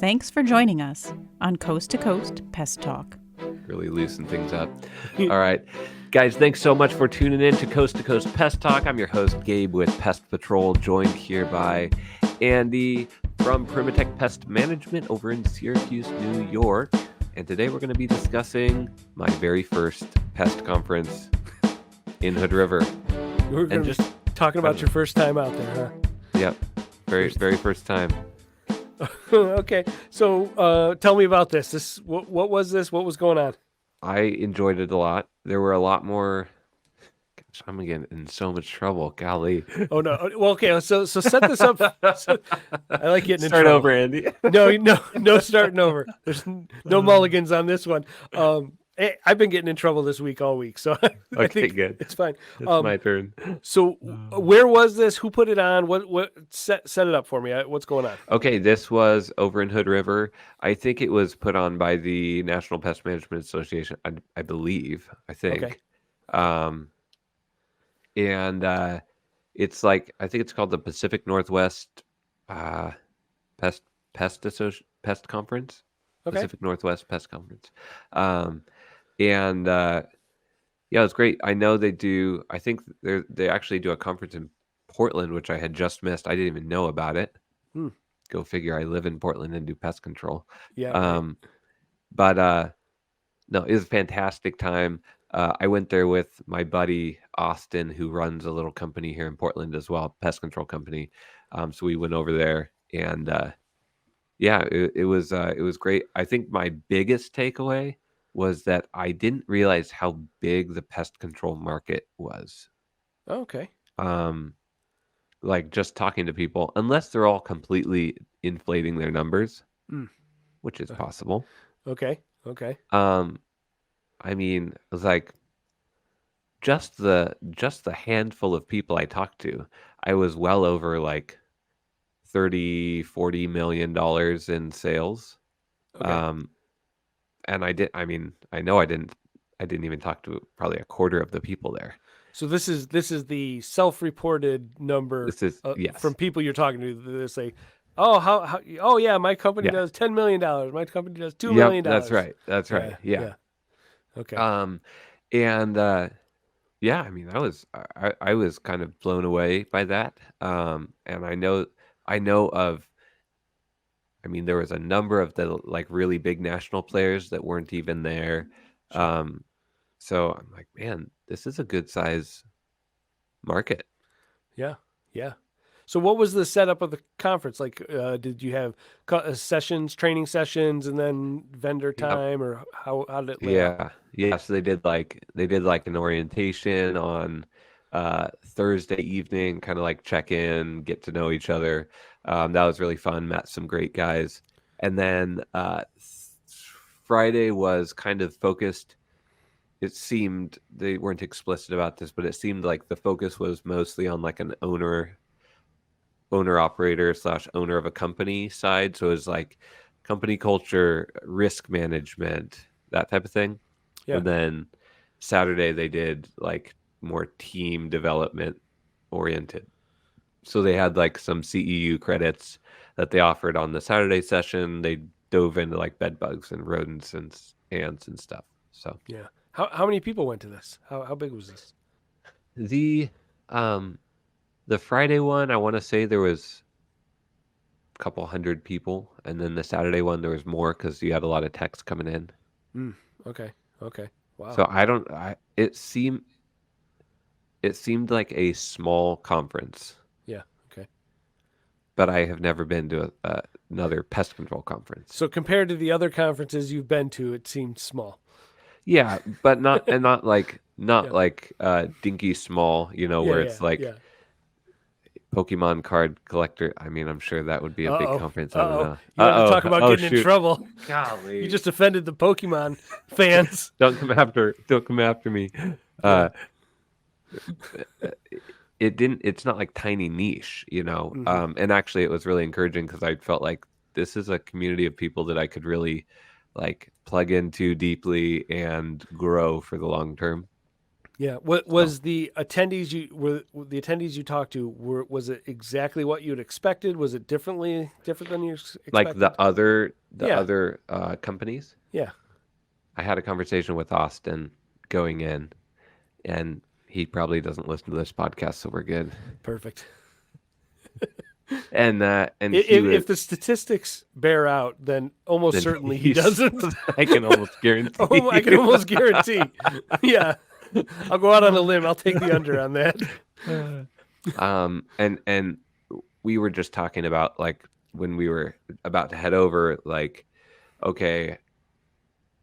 Thanks for joining us on Coast to Coast Pest Talk. Really loosen things up. All right. Guys, thanks so much for tuning in to Coast Pest Talk. I'm your host, Gabe with Pest Patrol, joined here by Andy from Primatech Pest Management over in Syracuse, New York. And today we're going to be discussing my very first pest conference in Hood River. We're going to just talking about your first time out there, huh? Yep. Very first time. Okay. So tell me about this. What was this? What was going on? I enjoyed it a lot. There were a lot more. Gosh, I'm getting in so much trouble. Golly. Oh no. Well, okay. So set this up. I like getting Start in trouble. over, Andy. No starting over. There's no mulligans on this one. I've been getting in trouble this week all week, so I think good. it's fine. It's my turn. So where was this? Who put it on? What set it up for me? What's going on? Okay, this was over in Hood River. I think it was put on by the National Pest Management Association, I believe. I think. Okay. And it's like, I think it's called the Pacific Northwest Pest Conference. Okay. Pacific Northwest Pest Conference. And yeah, it's great. I know they do. I think they actually do a conference in Portland, which I had just missed. I didn't even know about it. Go figure. I live in Portland and do pest control. Yeah. But no, it was a fantastic time. I went there with my buddy Austin, who runs a little company here in Portland as well, pest control company. So we went over there, and yeah, it was great. I think my biggest takeaway was that I didn't realize how big the pest control market was. Okay. Like just talking to people, unless they're all completely inflating their numbers, which is possible. Okay. I mean, it was like just the handful of people I talked to, I was well over like $30-40 million in sales. Okay. And I know I didn't even talk to probably a quarter of the people there. So this is the self-reported number. This is yes. From people you're talking to. They say, "Oh, how oh yeah, my company does $10 million. My company does $2 million." That's right. That's right. Yeah. Okay. And yeah, I mean, I was kind of blown away by that. And I know of. I mean, there was a number of the like really big national players that weren't even there. So I'm like, man, this is a good size market. Yeah. So what was the setup of the conference? Like, did you have sessions, training sessions, and then vendor time, or how did it lay out? Yeah. So they did like an orientation on Thursday evening, kind of like check in, get to know each other. That was really fun. Met some great guys, and then Friday was kind of focused. It seemed they weren't explicit about this, but it seemed like the focus was mostly on like an owner operator / owner of a company side. So it was like company culture, risk management, that type of thing. Yeah. And then Saturday they did like more team development oriented. So they had like some CEU credits that they offered on the Saturday session. They dove into like bed bugs and rodents and ants and stuff. So yeah. How many people went to this? How big was this? The Friday one, I want to say there was a couple hundred people, and then the Saturday one there was more because you had a lot of texts coming in. Okay. Wow. So it seemed like a small conference. Yeah. Okay. But I have never been to another pest control conference. So compared to the other conferences you've been to, it seemed small. Yeah, but not like dinky small, where it's like Pokemon card collector. I mean, I'm sure that would be a big conference. I don't know. You want to talk about getting in trouble? Golly. You just offended the Pokemon fans. Don't come after me. It's not like tiny niche, and actually it was really encouraging because I felt like this is a community of people that I could really like plug into deeply and grow for the long term. Yeah. What So, was the attendees you talked to, was it exactly what you'd expected? Was it different than you like expected? the Yeah. other companies, Yeah. I had a conversation with Austin going in, and he probably doesn't listen to this podcast, so we're good. Perfect. And he was If the statistics bear out, then almost then certainly he he's doesn't. I can almost guarantee Oh, I can you. almost guarantee. Yeah. I'll go out on a limb. I'll take the under on that. And we were just talking about like when we were about to head over, like, okay,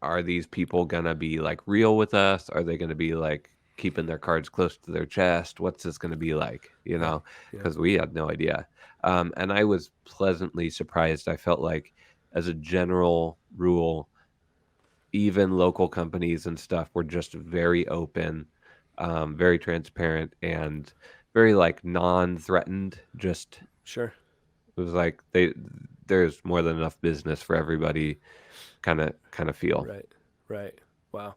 are these people gonna be like real with us? Are they gonna be like keeping their cards close to their chest? What's this gonna be like? You Yeah. know, Yeah. because we had no idea. And I was pleasantly surprised. I felt like, as a general rule, even local companies and stuff were just very open, very transparent, and very like non-threatened. Just Sure. it was like there's more than enough business for everybody, kind of feel. Right. Right. Wow.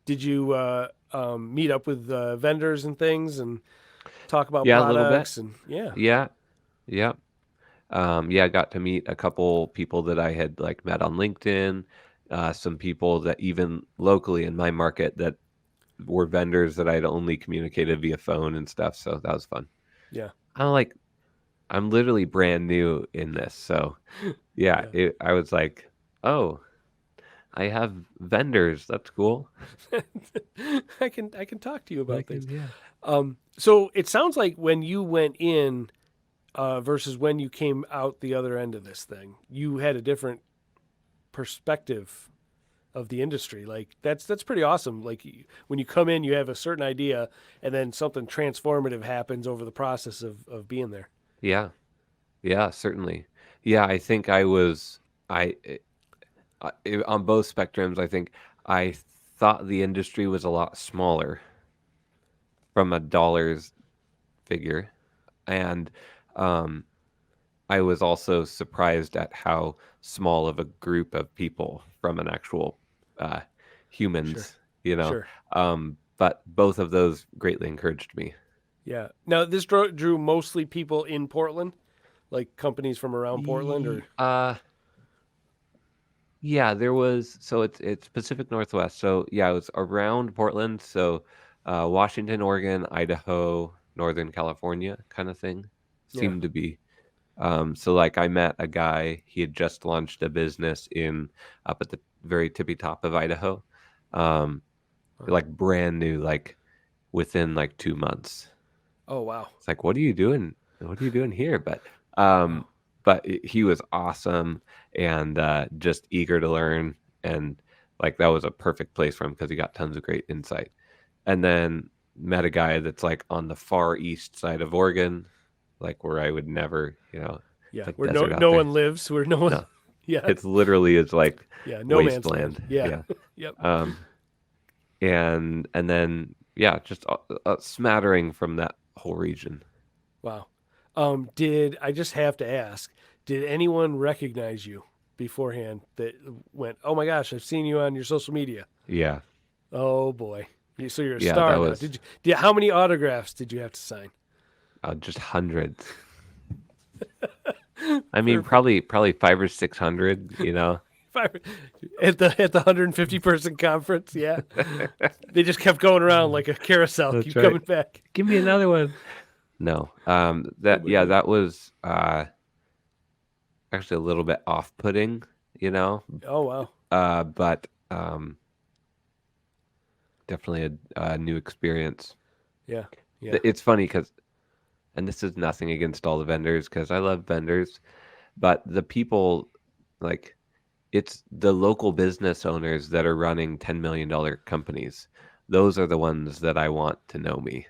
Did you meet up with vendors and things and talk about Yeah, a little bit. products and yeah. Yeah, yeah. Yeah, I got to meet a couple people that I had like met on LinkedIn, some people that even locally in my market that were vendors that I'd only communicated via phone and stuff. So that was fun. Yeah. I'm literally brand new in this. So yeah, Yeah. I was like, oh, I have vendors. That's cool. I can talk to you about things. Yeah. So it sounds like when you went in versus when you came out the other end of this thing, you had a different perspective of the industry. Like that's pretty awesome. Like when you come in, you have a certain idea, and then something transformative happens over the process of being there. Yeah. Yeah, certainly. Yeah, I think I was on both spectrums. I think I thought the industry was a lot smaller from a dollars figure, and um, I was also surprised at how small of a group of people from an actual uh, Sure. humans, you know. Sure. But both of those greatly encouraged me. Yeah. Now this drew mostly people in Portland, like companies from around Portland, or Yeah, there was so it's Pacific Northwest. So yeah, it was around Portland. So Washington, Oregon, Idaho, Northern California kind of thing yeah. seemed to be. So like I met a guy, he had just launched a business in up at the very tippy top of Idaho. Um, like brand new, like within like 2 months. Oh wow. It's like, what are you doing? What are you doing here? But Wow. he was awesome and just eager to learn, and like that was a perfect place for him because he got tons of great insight. And then met a guy that's like on the far east side of Oregon, like where I would never, it's Yeah. like Where no desert out no there. one lives. Where no one. No, Yeah. it's literally is like Yeah. No man's land. wasteland. Yeah. Yeah. Yep. Um, and then yeah, just a smattering from that whole region. Wow. Did I just have to ask? Did anyone recognize you beforehand that went, "Oh my gosh, I've seen you on your social media"? Yeah. Oh boy. So you're a Yeah, star that now. was How many autographs did you have to sign? just hundreds. I mean, Perfect. probably 500 or 600. At the 150 person conference, yeah. They just kept going around like a carousel, That's keep right. coming back. Give me another one. No, that was actually a little bit off-putting, Oh wow. but definitely a new experience. Yeah. Yeah. It's funny because, and this is nothing against all the vendors because I love vendors, but the people, like, it's the local business owners that are running $10 million companies. Those are the ones that I want to know me,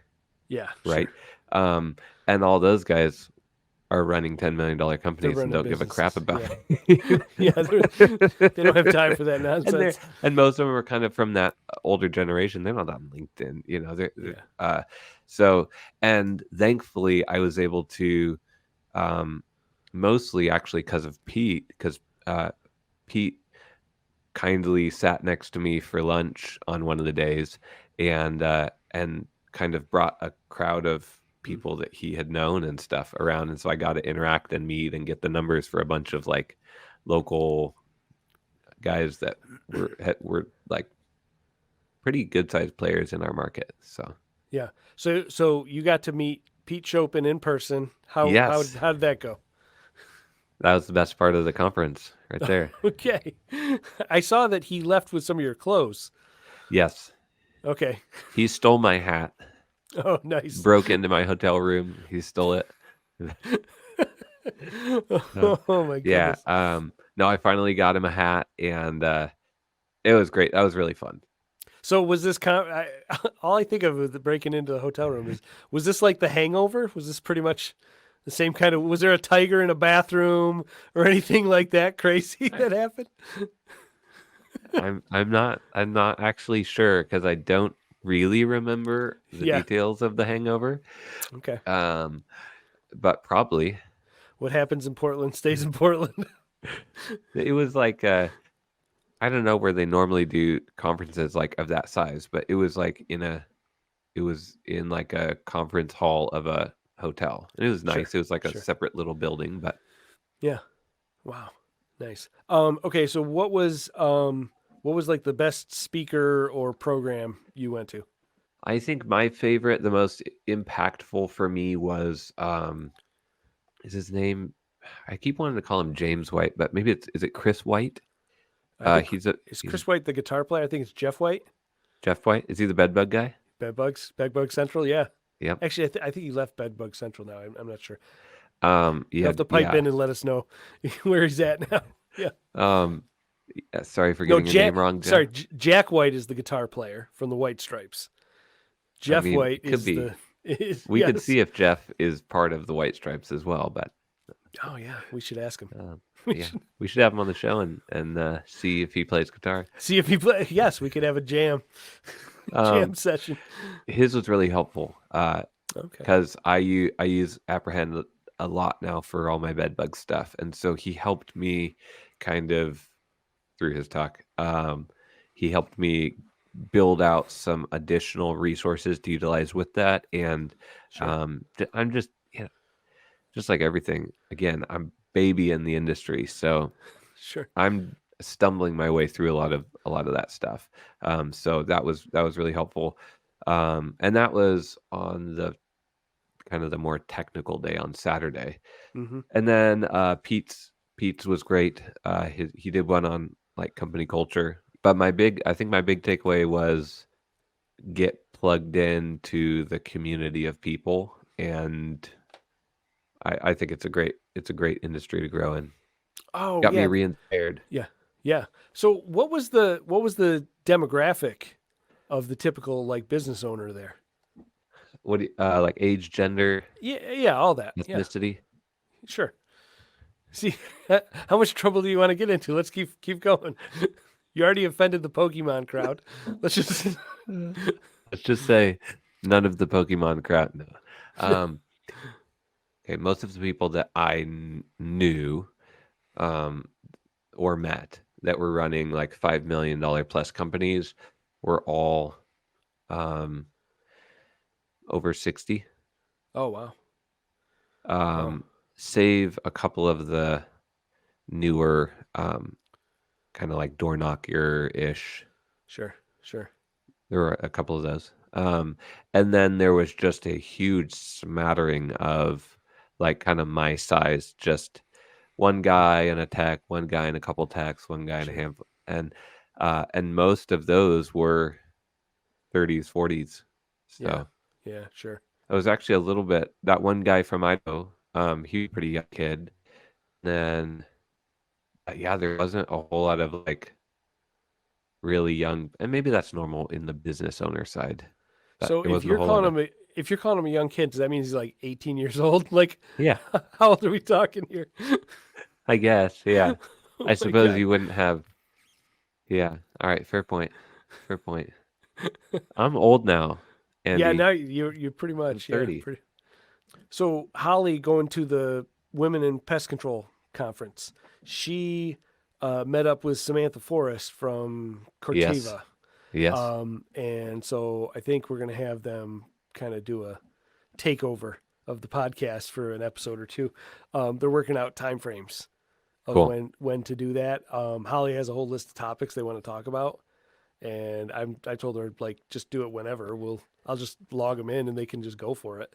Yeah. right? Sure. And all those guys are running $10 million They're companies and running don't give a crap businesses. about Yeah. me. Yeah. They don't have time for that And nonsense. and most of them are kind of from that older generation. They're not on LinkedIn, Yeah. so, and thankfully I was able to, mostly actually because of Pete, because Pete kindly sat next to me for lunch on one of the days, and and kind of brought a crowd of people that he had known and stuff around, and so I got to interact and meet and get the numbers for a bunch of like local guys that were like pretty good sized players in our market. So Yeah. So you got to meet Pete Chopin in person. How yes, how did that go? that was the best part of the conference right there. Okay. I saw that he left with some of your clothes. Yes, Okay. he stole my hat, Oh, nice. broke into my hotel room. He stole it. Oh my Yeah. goodness. No, I finally got him a hat, and it was great. That was really fun. So was this all I think of with the breaking into the hotel room is, was this like The Hangover? Was this pretty much the same kind of, was there a tiger in a bathroom or anything like that crazy that happened? I'm not actually sure because I don't really remember the Yeah. details of the hangover. Okay. But probably What happens in Portland stays in Portland. it was like I don't know where they normally do conferences like of that size, but it was like it was in like a conference hall of a hotel. And it was Sure. nice. It was like a Sure. separate little building, but Yeah. Wow. Nice. Okay, so what was like the best speaker or program you went to? I think my favorite, the most impactful for me was is his name, I keep wanting to call him James White, but maybe is it Chris White? I think He's is Chris White the guitar player? I think it's Jeff White. Jeff White. Is he the bedbug guy? Bedbug Central. Yeah. Yep. Actually, I think he left Bedbug Central now. I'm not sure. Yeah, You'll have to pipe in and let us know where he's at now. Yeah. Yeah, sorry for No, getting your name wrong, Jeff. sorry, Jack White is the guitar player from the White Stripes. Jeff White could is be. We could yes. see if Jeff is part of the White Stripes as well, but Oh yeah, we should ask him. yeah, we should have him on the show and see if he plays guitar. See if he play. Yes, we could have a jam session. His was really helpful Okay. because I use Apprehend a lot now for all my bedbug stuff, and so he helped me kind of through his talk. He helped me build out some additional resources to utilize with that, and Sure. I'm just just like everything. Again, I'm baby in the industry, so Sure. I'm stumbling my way through a lot of that stuff. So that was really helpful. And that was on the kind of the more technical day on Saturday. Mm-hmm. And then Pete's was great. He did one on like company culture. But I think my big takeaway was get plugged into the community of people, and I think it's a great industry to grow in. Oh Got yeah, me re-inspired. yeah. So what was the demographic of the typical like business owner there? What do you, like age, gender, Yeah, all that. Yeah, ethnicity? sure. See, how much trouble do you want to get into? Let's keep going. You already offended the Pokemon crowd. Let's just Let's just say none of the Pokemon crowd. No. Okay, most of the people that I knew or met that were running like $5 million plus companies were all over 60. Oh wow. Wow. Save a couple of the newer kind of like door knocker-ish. Sure. There were a couple of those. And then there was just a huge smattering of like kind of my size, just one guy and a tech, one guy and a couple techs, one guy and a Sure. handful. And most of those were 30s, 40s. So Yeah, sure. it was actually a little bit, that one guy from Idaho, he was a pretty young kid. Then yeah, there wasn't a whole lot of like really young, and maybe that's normal in the business owner side. But So there if wasn't a you're whole calling lot of, him a young kid, does that mean he's like 18 years old? Like, yeah, how old are we talking here? I guess, yeah. Oh I my suppose God. you wouldn't have, yeah. All right, fair point. I'm old now, Yeah, Andy. now you're pretty much 30. pretty. So Holly going to the Women in Pest Control conference, she met up with Samantha Forrest from Yes. Corteva. Yes. And so I think we're going to have them kind of do a takeover of the podcast for an episode or two. They're working out time frames of Cool. when to do that. Holly has a whole list of topics they want to talk about, and I told her, like, just do it whenever. I'll just log them in and they can just go for it,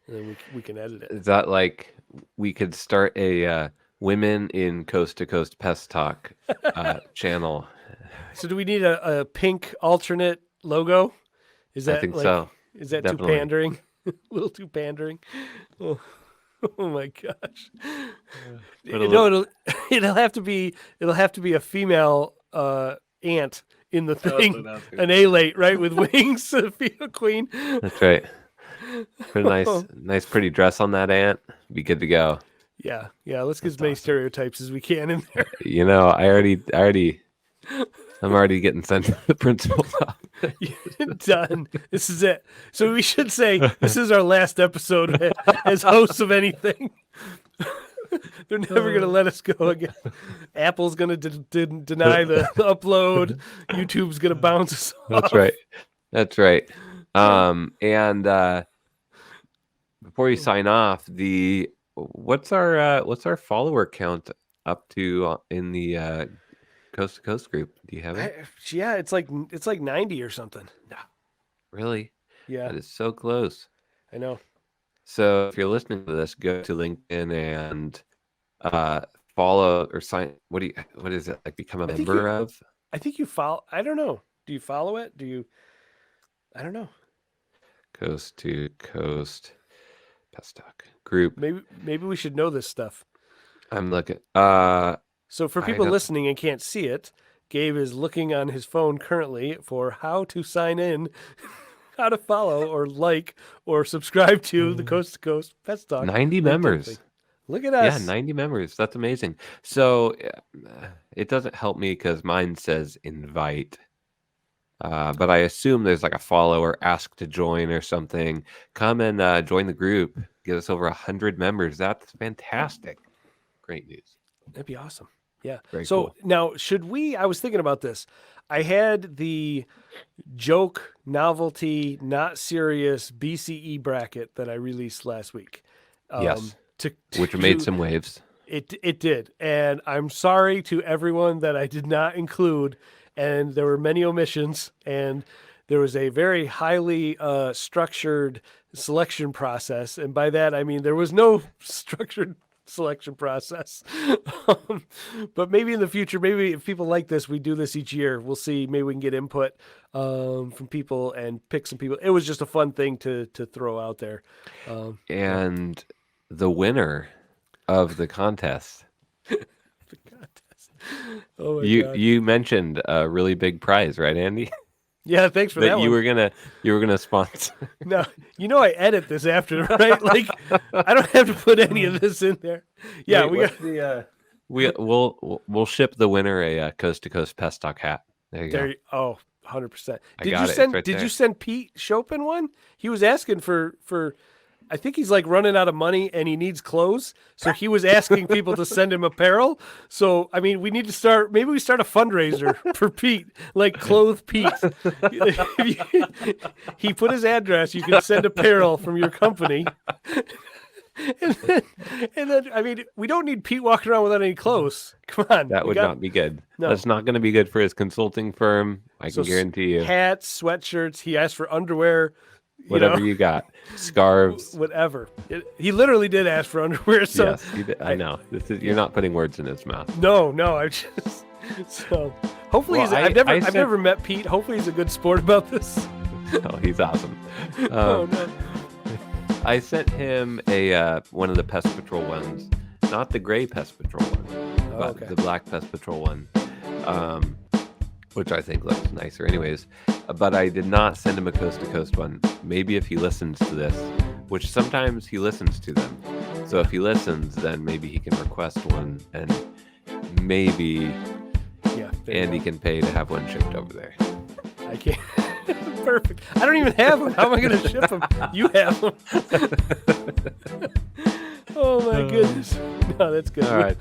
and then we can edit it. Is that like we could start a Women in Coast to Coast Pest Talk channel? So do we need a pink alternate logo? Is that I think like, so. is that Definitely. too pandering? A little too pandering. Oh, oh my gosh. No, it'll have to be a female ant in the thing. An alate, right, with wings, a female queen. That's right. Put a nice pretty dress on that ant. Be good to go. Yeah. Let's get as many stereotypes as we can in there. You know, I'm already getting sent to the principal's office. Done. This is it. So we should say this is our last episode as hosts of anything. They're never going to let us go again. Apple's going to deny the upload. YouTube's going to bounce us off. That's right. And before you sign off, what's our follower count up to in the Coast to Coast group? Do you have it? Yeah, it's like 90 or something. No. Really? Yeah. That is so close. I know. So if you're listening to this, go to LinkedIn and follow or sign. What is it, like, become a member of? I think you follow. I don't know. Do you follow it? I don't know. Coast to Coast Pest Talk group. Maybe we should know this stuff. I'm looking. So for people listening and can't see it, Gabe is looking on his phone currently for how to sign in, how to follow or like or subscribe to the Coast to Coast Pest Talk. 90 members. Look at us. Yeah, 90 members. That's amazing. So it doesn't help me because mine says invite. But I assume there's like a follow or ask to join or something. Come and join the group. Get us over 100 members. That's fantastic. Great news. That'd be awesome. Yeah. Very so cool. Now, I was thinking about this. I had the joke, novelty, not serious BCE bracket that I released last week. Yes. Which made some waves. It did. And I'm sorry to everyone that I did not include. And there were many omissions. And there was a very highly structured selection process. And by that, I mean there was no structured selection process. But maybe in the future, maybe if people like this, we do this each year. We'll see. Maybe we can get input from people and pick some people. It was just a fun thing to throw out there. And the winner of the contest. Oh my God. You mentioned a really big prize, right, Andy? Yeah, thanks for that. You were gonna sponsor. No, I edit this after, right? Like, I don't have to put any of this in there. Yeah, we'll ship the winner a Coast to Coast Pest Talk hat. There you go. Oh, 100%. Did you send Pete Chopin one? He was asking for. I think he's like running out of money and he needs clothes. So he was asking people to send him apparel. So, I mean, maybe we start a fundraiser for Pete, like Clothe Pete. He put his address. You can send apparel from your company. And then, I mean, we don't need Pete walking around without any clothes. Come on. That would not be good. No. That's not going to be good for his consulting firm. I can guarantee you. Hats, sweatshirts. He asked for underwear. Whatever you got, scarves, whatever. He literally did ask for underwear. So yes, he did. I know. You're not putting words in his mouth. No. I just hopefully I've never met Pete. Hopefully he's a good sport about this. Oh, he's awesome. Oh no. I sent him one of the Pest Patrol ones, not the gray Pest Patrol one, but the black Pest Patrol one. Which I think looks nicer anyways. But I did not send him a Coast to Coast one. Maybe if he listens to this, which sometimes he listens to them. So if he listens, then maybe he can request one, and maybe Andy can pay to have one shipped over there. I can't. Perfect. I don't even have them. How am I going to ship them? You have them. Oh my goodness. No, that's good. All right.